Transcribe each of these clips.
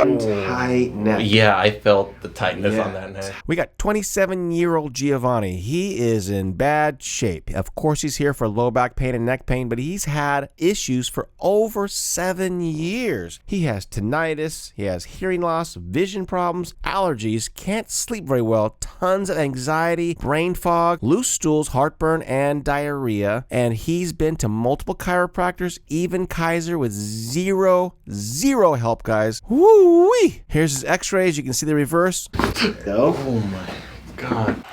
Tight neck. Yeah, I felt the tightness on that neck. We got 27-year-old Giovanni. He is in bad shape. Of course, he's here for low back pain and neck pain, but he's had issues for over 7 years. He has tinnitus, he has hearing loss, vision problems, allergies, can't sleep very well, tons of anxiety, brain fog, loose stools, heartburn, and diarrhea. And he's been to multiple chiropractors, even Kaiser, with zero help, guys. Woo-wee! Here's his x-rays. You can see the reverse. No. Oh my God.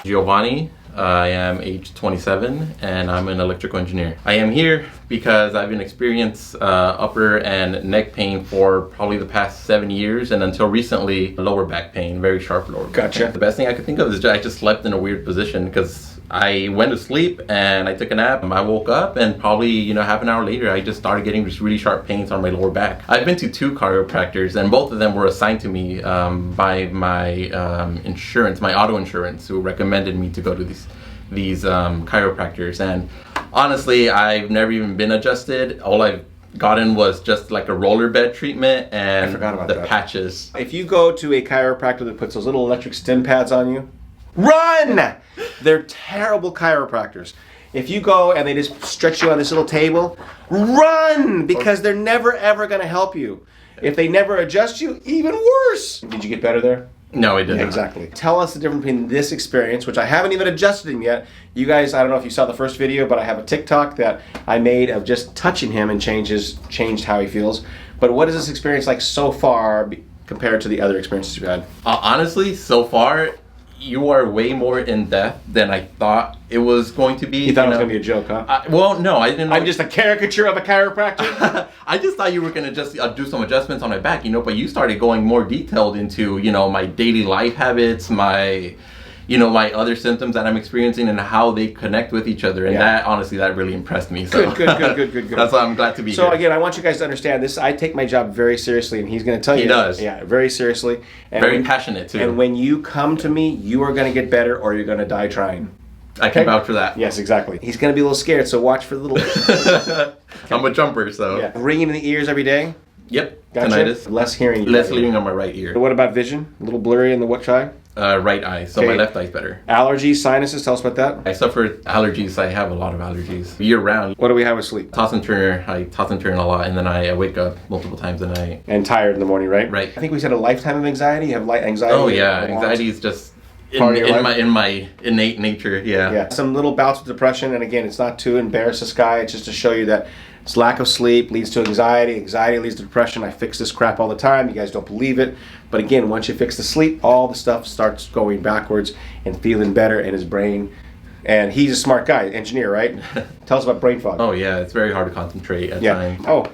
Giovanni. I am age 27 and I'm an electrical engineer. I am here because I've been experiencing upper and neck pain for probably the past 7 years, and until recently, lower back pain, very sharp lower back pain. The best thing I could think of is I just slept in a weird position because I went to sleep and I took a nap. I woke up and probably, half an hour later, I just started getting just really sharp pains on my lower back. I've been to 2 chiropractors and both of them were assigned to me by my insurance, my auto insurance, who recommended me to go to these chiropractors. And honestly, I've never even been adjusted. All I've gotten was just like a roller bed treatment and the patches. If you go to a chiropractor that puts those little electric stim pads on you, run! They're terrible chiropractors. If you go and they just stretch you on this little table, run! Because they're never ever going to help you. If they never adjust you, even worse. Did you get better there? No, it didn't. Exactly. Tell us the difference between this experience, which I haven't even adjusted him yet. You guys, I don't know if you saw the first video, but I have a TikTok that I made of just touching him and changed how he feels. But what is this experience like so far compared to the other experiences you've had? Honestly, so far, you are way more in depth than I thought it was going to be. You thought it was going to be a joke, huh? Well, no, I didn't know. I'm just a caricature of a chiropractor? I just thought you were going to just do some adjustments on my back, but you started going more detailed into, my daily life habits, my other symptoms that I'm experiencing and how they connect with each other. And that, honestly, that really impressed me. So. Good. That's why I'm glad to be here. So again, I want you guys to understand this. I take my job very seriously, and he's going to tell you. He does. Yeah, very seriously. And very passionate, too. And when you come to me, you are going to get better or you're going to die trying. I can vouch for that. Yes, exactly. He's going to be a little scared, so watch for the little... I'm a jumper, so... Yeah. Ringing in the ears every day? Yep. Gotcha. Tinnitus. Less hearing. Less hearing on my right ear. What about vision? A little blurry in the what eye? Right eye, so my left eye's better. Allergies, sinuses, tell us about that. I suffer allergies. I have a lot of allergies year round. What do we have with sleep? Toss and turn. I toss and turn a lot, and then I wake up multiple times a night. And tired in the morning, right? Right. I think we said a lifetime of anxiety. You have light anxiety. Oh yeah, anxiety is just in my innate nature. Yeah. Some little bouts of depression, and again, it's not to embarrass this guy. It's just to show you that it's lack of sleep leads to anxiety. Anxiety leads to depression. I fix this crap all the time. You guys don't believe it. But again, once you fix the sleep, all the stuff starts going backwards and feeling better in his brain. And he's a smart guy, engineer, right? Tell us about brain fog. Oh yeah, it's very hard to concentrate at times. Oh,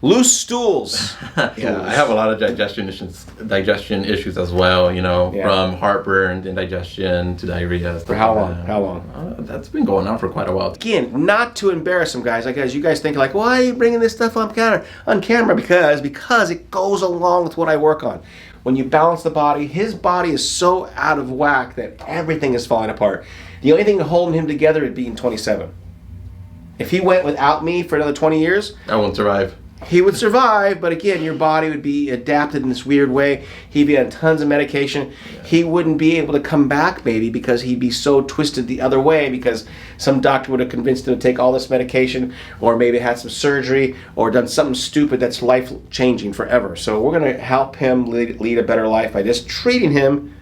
loose stools. Yeah, I have a lot of digestion issues as well, from heartburn, indigestion to diarrhea. For how long? How long? That's been going on for quite a while. Again, not to embarrass him, guys. You guys think like, why are you bringing this stuff on camera? Because it goes along with what I work on. When you balance the body, his body is so out of whack that everything is falling apart. The only thing holding him together is being 27. If he went without me for another 20 years, I won't survive. He would survive, but again, your body would be adapted in this weird way. He'd be on tons of medication. Yeah. He wouldn't be able to come back, maybe, because he'd be so twisted the other way, because some doctor would have convinced him to take all this medication, or maybe had some surgery, or done something stupid that's life-changing forever. So we're going to help him lead a better life by just treating him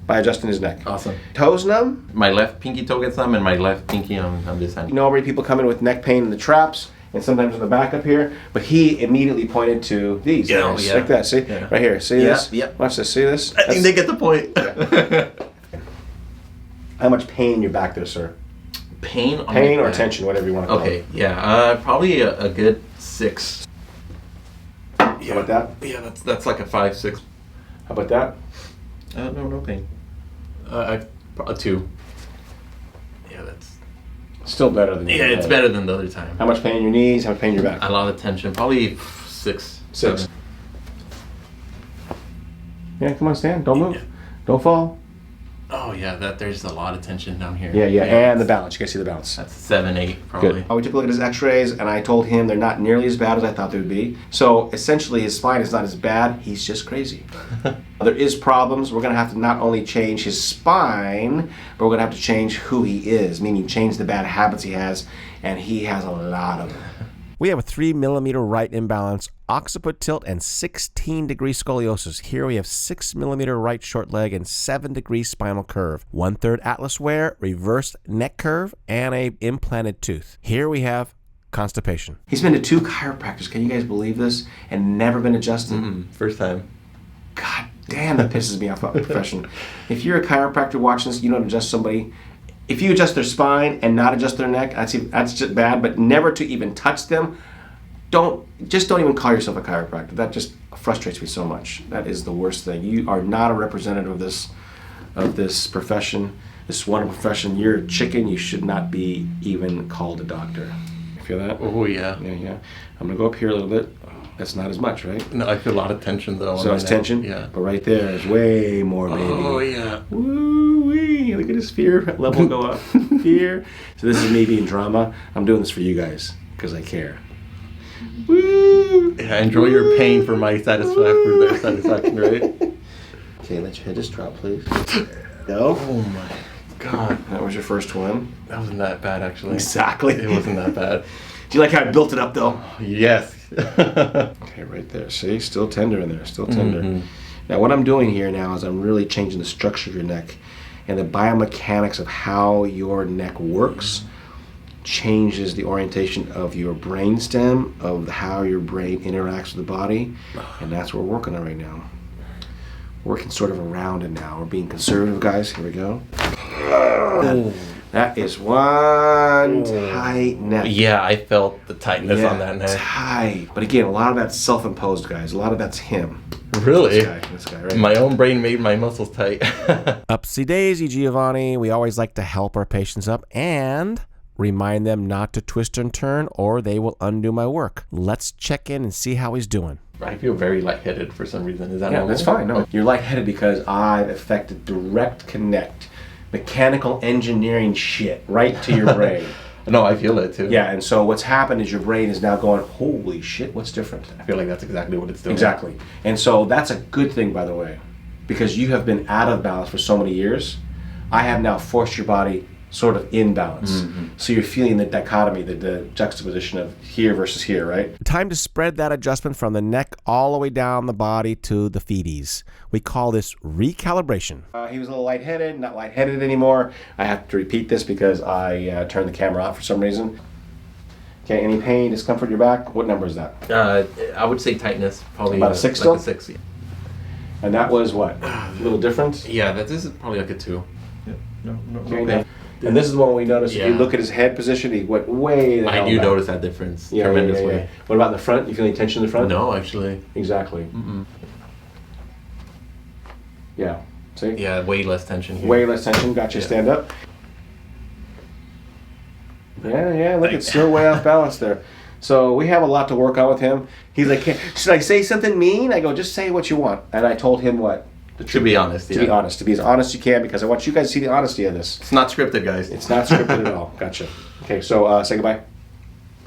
by adjusting his neck. Awesome. Toes numb? My left pinky toe gets numb, and my left pinky on this hand. Already people come in with neck pain in the traps, and sometimes in the back up here, but he immediately pointed to these guys, like that. See, right here. See this? Yeah. Watch this. See this? I think they get the point. Yeah. How much pain in your back there, sir? Pain or tension, whatever you want to call it. Okay, yeah, probably a good 6. How about that? Yeah, that's like a 5, 6. How about that? No pain. A 2. Yeah, that's still better than your it's better than the other time. How much pain in your knees? How much pain in your back? A lot of tension. Probably 6. 6. Yeah, come on, stand. Don't move. Yeah. Don't fall. Oh yeah, there's a lot of tension down here. Yeah, and the balance. You guys see the balance. That's 7, 8 probably. Good. We took a look at his x-rays, and I told him they're not nearly as bad as I thought they would be. So essentially his spine is not as bad, he's just crazy. There is problems. We're going to have to not only change his spine, but we're going to have to change who he is, meaning change the bad habits he has, and he has a lot of them. We have a 3 millimeter right imbalance, occiput tilt, and 16-degree scoliosis. Here we have 6 millimeter right short leg and 7-degree spinal curve. 1/3 atlas wear, reversed neck curve, and a implanted tooth. Here we have constipation. He's been to 2 chiropractors, can you guys believe this? And never been adjusted? First time. God damn, that pisses me off about the profession. If you're a chiropractor watching this, you don't adjust somebody. If you adjust their spine and not adjust their neck, that's just bad, but never to even touch them, don't even call yourself a chiropractor. That just frustrates me so much. That is the worst thing. You are not a representative of this profession, this wonderful profession. You're a chicken. You should not be even called a doctor. You feel that? Oh yeah. Yeah. I'm gonna go up here a little bit. That's not as much, right? No, I feel a lot of tension though. So it's tension? Yeah. But right there is way more, baby. Oh yeah. Woo-wee. Look at his fear level go up. Fear. So this is me being drama. I'm doing this for you guys because I care. Woo! Yeah, enjoy your pain for my satisfaction, right? Okay, let your head just drop, please. Go. Oh my God. That was your first one. That wasn't that bad actually. Exactly. It wasn't that bad. Do you like how I built it up though? Yes. Okay, right there. See, still tender in there, still tender. Now what I'm doing here now is I'm really changing the structure of your neck, and the biomechanics of how your neck works changes the orientation of your brain stem, of how your brain interacts with the body, and that's what we're working on right now. Working sort of around it now. We're being conservative, guys. Here we go. That is one tight neck. Yeah, I felt the tightness on that neck. Tight. But again, a lot of that's self-imposed, guys. A lot of that's him. Really? This guy, right? My own brain made my muscles tight. Upsy daisy, Giovanni. We always like to help our patients up and remind them not to twist and turn or they will undo my work. Let's check in and see how he's doing. I feel very lightheaded for some reason. Is that normal? That's fine. No, you're lightheaded because I've affected direct connect, mechanical engineering shit right to your brain. No, I feel it too. Yeah, and so what's happened is your brain is now going, holy shit, what's different? I feel like that's exactly what it's doing. Exactly. And so that's a good thing, by the way, because you have been out of balance for so many years. I have now forced your body sort of in balance. So you're feeling the dichotomy, the juxtaposition of here versus here, right? Time to spread that adjustment from the neck all the way down the body to the feeties. We call this recalibration. He was a little lightheaded, not lightheaded anymore. I have to repeat this because I turned the camera off for some reason. Okay, any pain, discomfort in your back? What number is that? I would say tightness, probably about a 6 like still? a 6. Yeah. And that was what? A little different? Yeah, this is probably like a 2. Yeah. No. Okay. And this is the one we noticed. If you look at his head position, he went way the hell I do back. notice that difference tremendously. Yeah. What about in the front? You feel any tension in the front? No, actually. Exactly. Yeah. See? Yeah, way less tension here. Way less tension. Got you. Stand up. Yeah. Look, it's still way off balance there. So we have a lot to work on with him. He's like, should I say something mean? I go, just say what you want. And I told him what? To be honest, To be honest. To be as honest as you can, because I want you guys to see the honesty of this. It's not scripted, guys. It's not scripted at all. Gotcha. Okay, so say goodbye.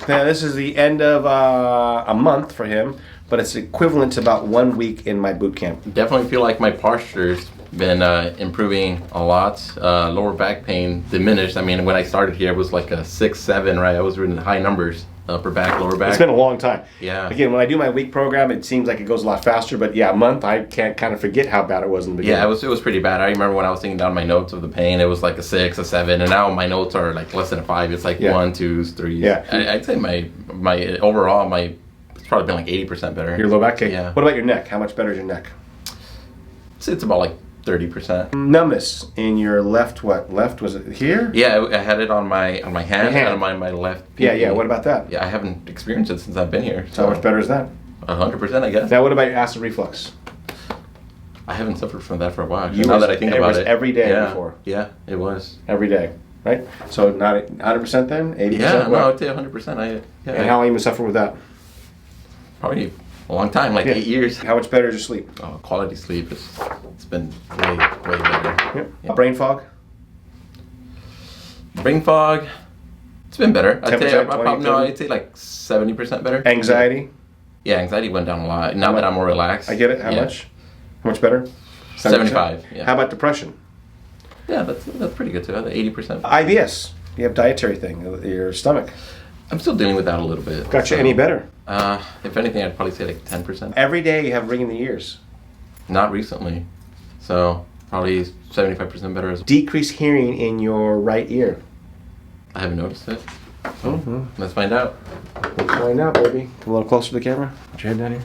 Now, this is the end of a month for him, but it's equivalent to about 1 week in my boot camp. Definitely feel like my posture's been improving a lot. Lower back pain diminished. I mean, when I started here, it was like a 6, 7, right? I was in high numbers. Upper back, lower back. It's been a long time. Yeah. Again, when I do my week program, it seems like it goes a lot faster, but yeah, a month, I can't kind of forget how bad it was in the beginning. Yeah, it was pretty bad. I remember when I was taking down my notes of the pain, it was like a 6, a 7, and now my notes are like less than a 5. It's like 1, 2, 3. Yeah. I'd say my overall, it's probably been like 80% better. Your low back? Okay. Yeah. What about your neck? How much better is your neck? It's about like 30%. Numbness in your left, what? Left, was it here? Yeah, I had it on my hand and on my left. Yeah. What about that? Yeah, I haven't experienced it since I've been here. So how much better is that? 100%, I guess. Now, what about your acid reflux? I haven't suffered from that for a while. Now that I think about it. Every day before. Yeah, it was. Every day, right? So not 100% then? 80%? Yeah, no, I'd say 100%. And how long have you been suffering with that? Probably A long time, like 8 years. How much better is your sleep? Oh, quality sleep it's been way better. Yeah. Brain fog? Brain fog, it's been better. I'd 10%, say, I'd say like 70% better. Anxiety? Yeah, anxiety went down a lot. Now that I'm more relaxed. I get it. How much? How much better? 75. Yeah. How about depression? Yeah, that's pretty good too. 80%. IBS. You have dietary thing, your stomach. I'm still dealing with that a little bit. Got you any better? If anything, I'd probably say like 10%. Every day you have ringing in the ears. Not recently. So probably 75% better as well. Decreased hearing in your right ear. I haven't noticed it. So let's find out. Let's find out, baby. Come a little closer to the camera. Put your head down here.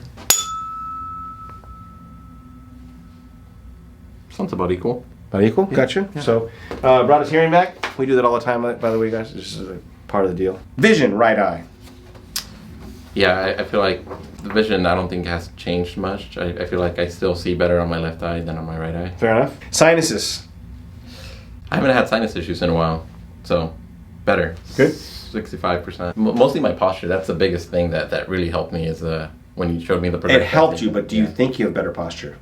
Sounds about equal. About equal? Yeah. Gotcha. Yeah. So, brought his hearing back. We do that all the time, by the way, guys. This is a part of the deal. Vision, right eye. Yeah, I feel like the vision I don't think has changed much. I feel like I still see better on my left eye than on my right eye. Fair enough. Sinuses. I haven't had sinus issues in a while, so better. Good. 65%. Mostly my posture. That's the biggest thing that really helped me is when you showed me the progression. It helped you, but do you think you have better posture?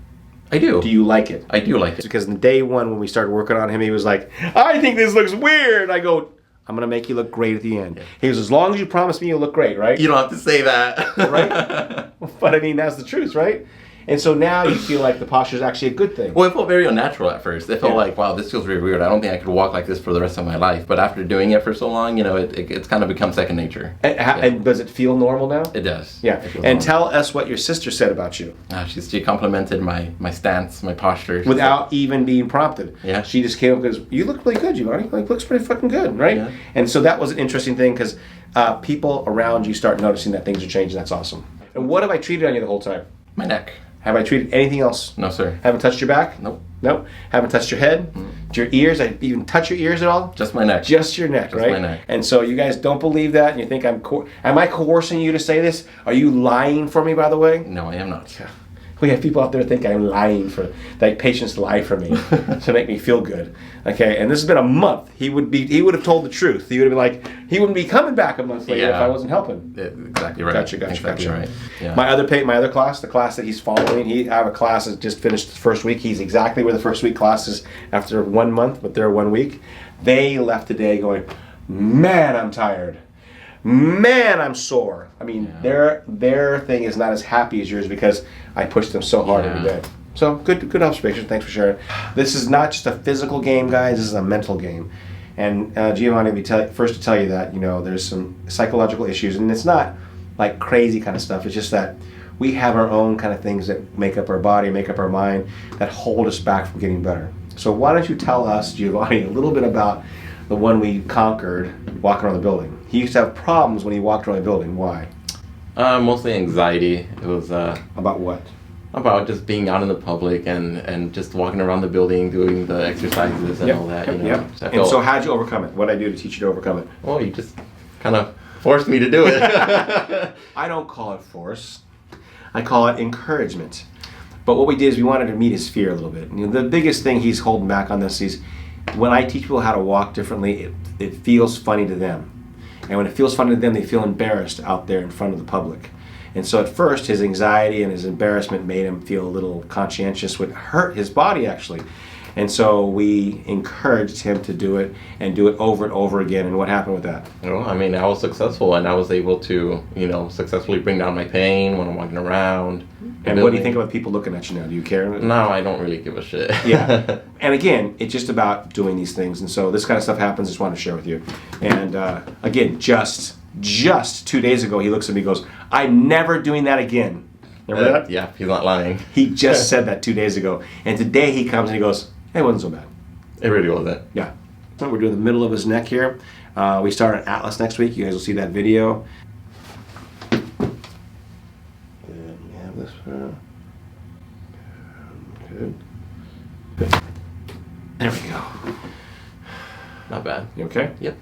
I do. Do you like it? I do like it. Because in day one, when we started working on him, he was like, I think this looks weird. I go, I'm going to make you look great at the end. Yeah. He goes, as long as you promise me you'll look great, right? You don't have to say that. Right? But I mean, that's the truth, right? And so now you feel like the posture is actually a good thing. Well, it felt very unnatural at first. It felt like, wow, this feels very weird. I don't think I could walk like this for the rest of my life. But after doing it for so long, it's kind of become second nature. And does it feel normal now? It does. Yeah. And tell us what your sister said about you. She complimented my stance, my posture. Without even being prompted. Yeah. She just came up and goes, you look really good, Giovanni. Like, looks pretty fucking good, right? Yeah. And so that was an interesting thing because people around you start noticing that things are changing. That's awesome. And what have I treated on you the whole time? My neck. Have I treated anything else? No, sir. Haven't touched your back? Nope. Nope. Haven't touched your head? Your ears? I even touch your ears at all? Just my neck. Just your neck, Just right? my neck. And so you guys don't believe that, and you think am I coercing you to say this? Are you lying for me, by the way? No, I am not. We have people out there think I'm lying like patients lie for me to make me feel good. Okay, and this has been a month. He would have told the truth. He would have been like, he wouldn't be coming back a month later if I wasn't helping. Yeah, exactly right. Gotcha. Right. Yeah. My other class, the class that he's following, I have a class that just finished the first week. He's exactly where the first week class is after 1 month, but they're 1 week. They left today going, man, I'm tired. Man, I'm sore. I mean, their thing is not as happy as yours because I push them so hard every day. So good observation. Thanks for sharing. This is not just a physical game, guys. This is a mental game. And Giovanni, we first to tell you that there's some psychological issues, and it's not like crazy kind of stuff. It's just that we have our own kind of things that make up our body, make up our mind, that hold us back from getting better. So why don't you tell us, Giovanni, a little bit about the one we conquered walking around the building. He used to have problems when he walked around the building. Why? Mostly anxiety. It was about what? About just being out in the public and just walking around the building, doing the exercises and all that. And so how'd you overcome it? What did I do to teach you to overcome it? Well, you just kind of forced me to do it. I don't call it force. I call it encouragement. But what we did is we wanted to meet his fear a little bit. The biggest thing he's holding back on this is when I teach people how to walk differently, it feels funny to them. And when it feels funny to them, they feel embarrassed out there in front of the public. And so at first, his anxiety and his embarrassment made him feel a little conscientious, would hurt his body actually. And so we encouraged him to do it and do it over and over again. And what happened with that? Well, I mean, I was successful and I was able to, successfully bring down my pain when I'm walking around. And what do you think about people looking at you now? Do you care? No, I don't really give a shit. Yeah. And again, it's just about doing these things. And so this kind of stuff happens. Just want to share with you. And again, just 2 days ago, he looks at me and goes, I'm never doing that again. Remember that? Yeah, he's not lying. He just said that 2 days ago. And today he comes and he goes, hey, it wasn't so bad. It really wasn't. Yeah. So we're doing the middle of his neck here. We start on Atlas next week. You guys will see that video. Good. We have this for... Good. There we go. Not bad. You okay? Yep.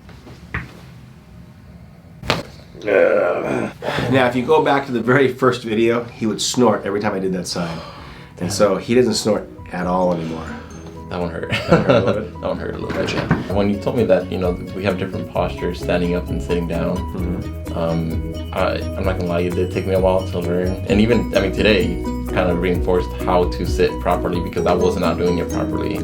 Now, if you go back to the very first video, he would snort every time I did that sign. And so he doesn't snort at all anymore. That one hurt. That hurt a little bit? That one hurt a little bit. When you told me that, we have different postures, standing up and sitting down, I'm not gonna lie, it did take me a while to learn. And even, I mean, today kind of reinforced how to sit properly because I was not doing it properly.